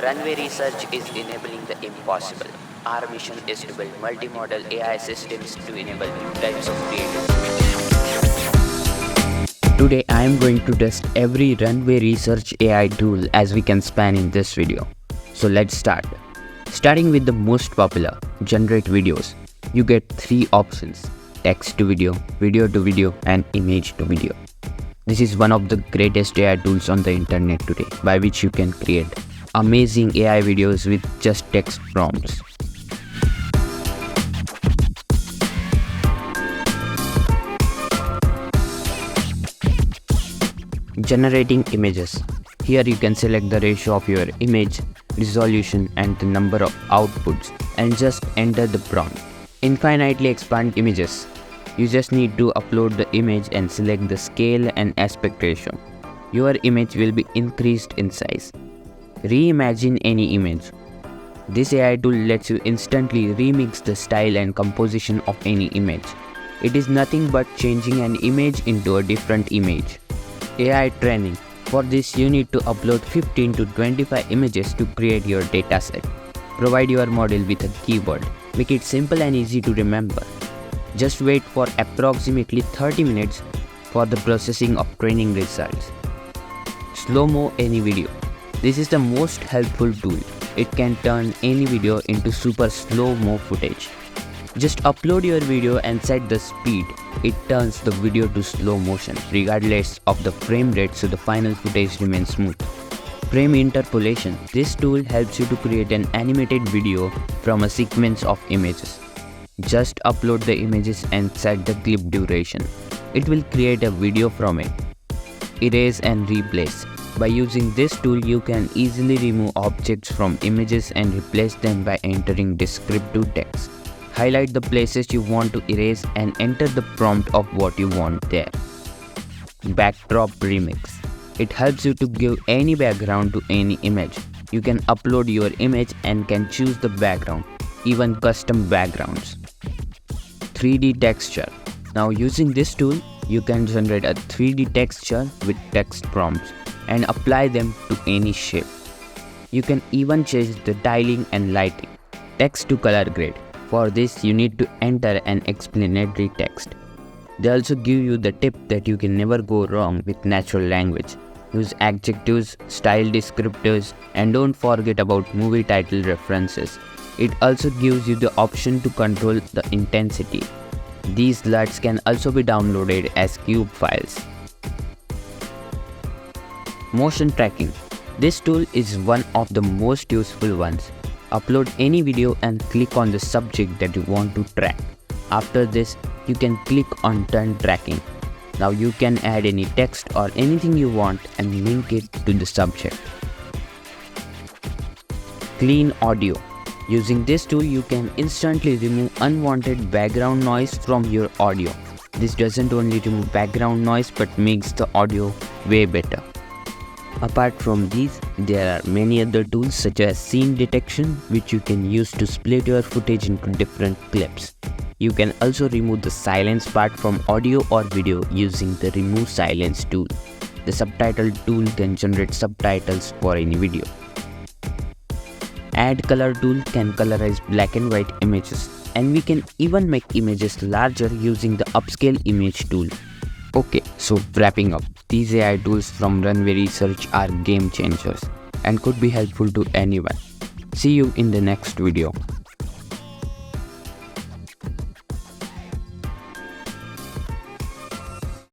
Runway research is enabling the impossible. Our mission is to build multimodal AI systems to enable new types of creativity. Today I am going to test every Runway research AI tool as we can span in this video. So let's start. Starting with the most popular, generate videos. You get three options: text to video, video to video, and image to video. This is one of the greatest AI tools on the internet today, by which you can create amazing AI videos with just text prompts. Generating images. Here you can select the ratio of your image, resolution, and the number of outputs, and just enter the prompt. Infinitely expand images. You just need to upload the image and select the scale and aspect ratio. Your image will be increased in size. Reimagine any image. This AI tool lets you instantly remix the style and composition of any image. It is nothing but changing an image into a different image. AI training. For this, you need to upload 15 to 25 images to create your dataset. Provide your model with a keyword. Make it simple and easy to remember. Just wait for approximately 30 minutes for the processing of training results. SlowMo Any video. This is the most helpful tool. It can turn any video into super slow-mo footage. Just upload your video and set the speed. It turns the video to slow motion regardless of the frame rate, so the final footage remains smooth. Frame interpolation. This tool helps you to create an animated video from a sequence of images. Just upload the images and set the clip duration. It will create a video from it. Erase and replace. By using this tool, you can easily remove objects from images and replace them by entering descriptive text. Highlight the places you want to erase and enter the prompt of what you want there. Backdrop remix. It helps you to give any background to any image. You can upload your image and can choose the background, even custom backgrounds. 3D texture. Now using this tool, you can generate a 3D texture with text prompts and apply them to any shape. You can even change the tiling and lighting. Text to color grade. For this, you need to enter an explanatory text. They also give you the tip that you can never go wrong with natural language. Use adjectives, style descriptors, and don't forget about movie title references. It also gives you the option to control the intensity. These LUTs can also be downloaded as cube files. Motion tracking. This tool is one of the most useful ones. Upload any video and click on the subject that you want to track. After this, you can click on Turn Tracking. Now you can add any text or anything you want and link it to the subject. Clean audio. Using this tool, you can instantly remove unwanted background noise from your audio. This doesn't only remove background noise but makes the audio way better. Apart from these, there are many other tools such as scene detection, which you can use to split your footage into different clips. You can also remove the silence part from audio or video using the Remove Silence tool. The subtitle tool can generate subtitles for any video. Add color tool can colorize black and white images, and we can even make images larger using the upscale image tool. Okay, so wrapping up, these AI tools from Runway Research are game changers and could be helpful to anyone. See you in the next video.